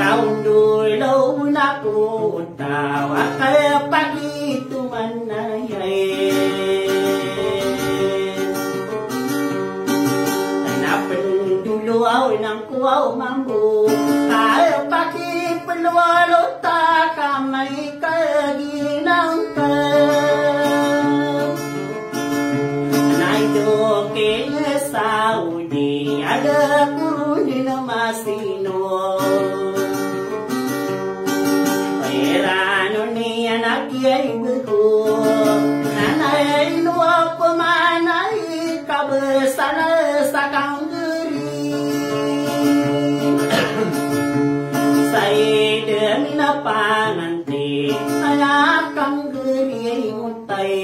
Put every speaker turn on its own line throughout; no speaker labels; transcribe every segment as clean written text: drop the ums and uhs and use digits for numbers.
Kau dulu nak tawa kaya pagi tumanayay tanapan duluaw ng kuwaw mambu kaya pagi pelualo ta kamay kaginang ka naido kaya Saudi ada kuruni na masino Pairano niya nagyay buko nanay luwa pamanay kabesana sa kanggeri say demi na panganti anak kanggeri ay mutay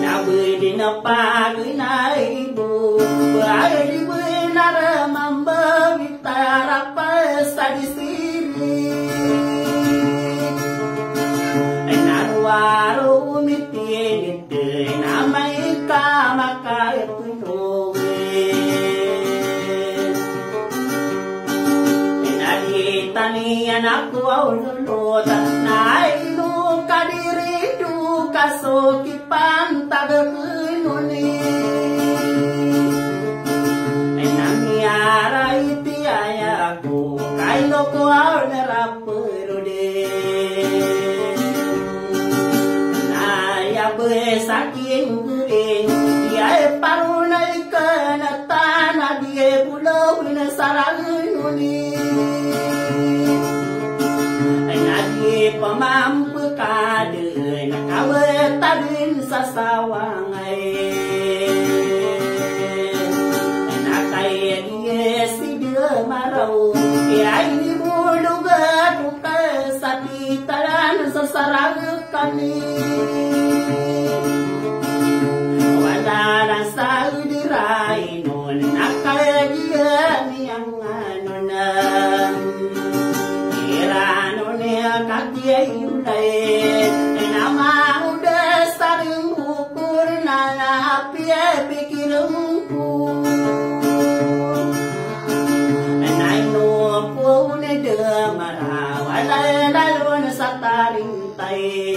nabudi na paginay bu ay bu naramamba vitara sa disiri ay narwaro umitinit na may kamakaya tunawin inalitanian ako ang lulota na ino kadiri du kasokipan tagakununin ay nangyara itiaya ko kailo ko ang naraperudin nayabe saking gurin iya'y parunay ka na tanah diye bulaw na saranunin ay nadiye pamampu ka din nakaweta din sa sawangay ay nakaya diye si maraw kaya inibulugan kung kasapitaran sa sarang kami wala lang sa udiray nun nakalagian niyang ano na irano niya kakiyay ulay ay namauda sa ring hukur na napiya pikirong ko Marawala sa tarintay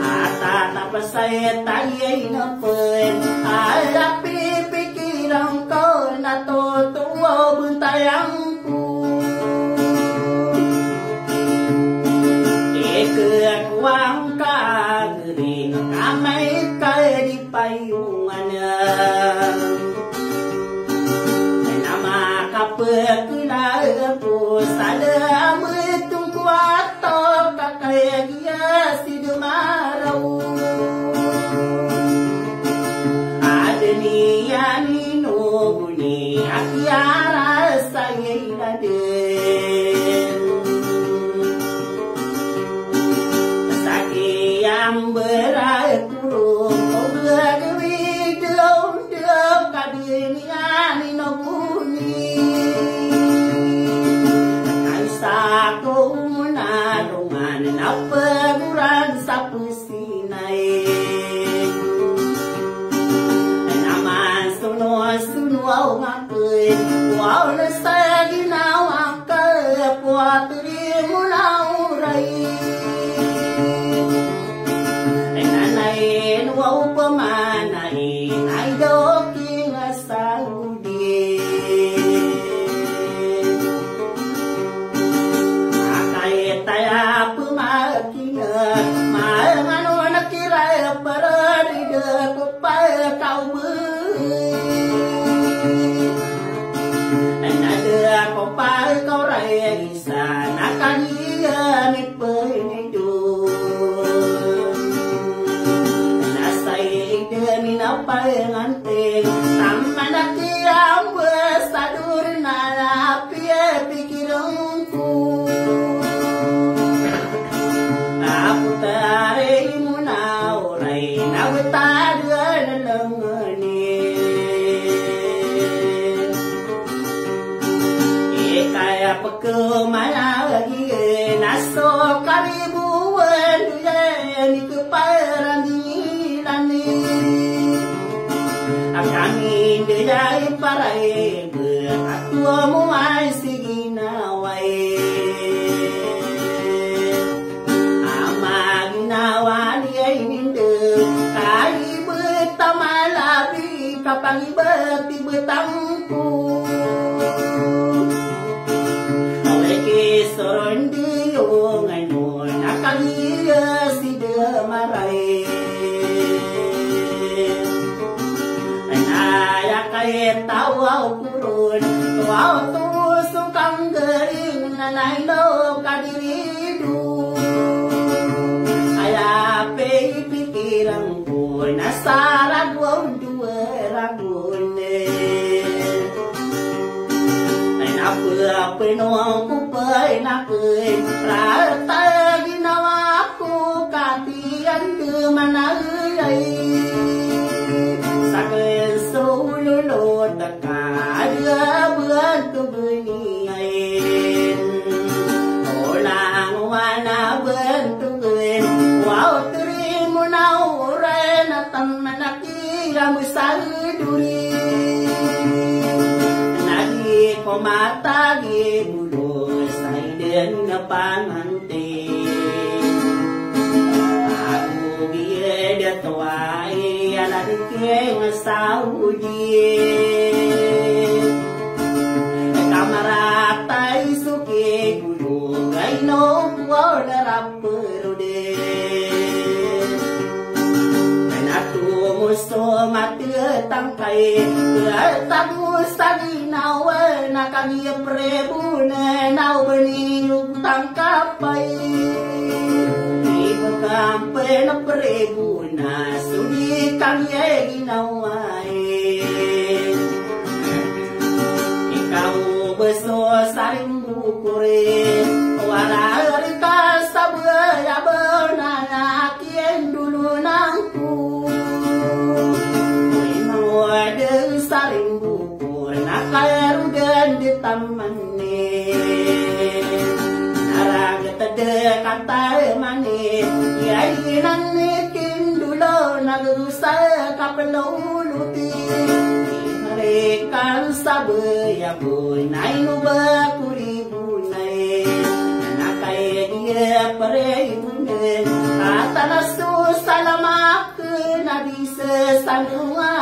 at tapasay tayo'y napun at pipikilang ko na totoo buntayang ko ikakwang kagring kamay kadi payungan Kapagkula po sa dami itong kwato kakaya si dumaraw adaniya ninubuni at yara sa iyay na din sakiyang beray kurong o gagawin daw kadiniya ninubuni Ako munarungan na paguran sa pusinay naman suno-suno ang ako'y wow na sa ginawang kapwatri mo na uray nanay wow pamanay ay doking Saudi Taya pumakinat Maangano nakiraya para Dida ko pa kau Nada ko pa kau raya Isa nakaniya ni penidun Nasay demi napayanganting Tama nakiyang besadur Nanapia pikirang ku Putari mo na oray nawatagan na langanin kaya pagkumalagi naso karibuan yan ikuparang dinilanin ang kami dayay paray at tuwa mo ay sige na nai no kadiridu ayape pikiran pun asara dua ragune apa nong ku pai nak rata ginawaku katian ke mana ai saklen solo lo takaya buat tu beni ai olang wana bentu gen wow terima nau rena tamanaki ramusal duri mata di bulu sai den ngapangante aku biye dia tuai ala dikeng saudi kamarata isuke bulu gaino kuala raperode aku musto mati tangkai tabu sadi nawe nakani prebu nau beni tangkapai ibu kampe na prebu na sudi kanye nawai ikau beso saring bukure wararika sabaya benana kien dulu nangku ada saling buku nakal dan di taman ni narang tade kata mani yai nani kindulo nagusa kapeluluti mereka sabaya bunai nuba kuri bunai nakai dia peribun kata nasu salamak nadi sesanua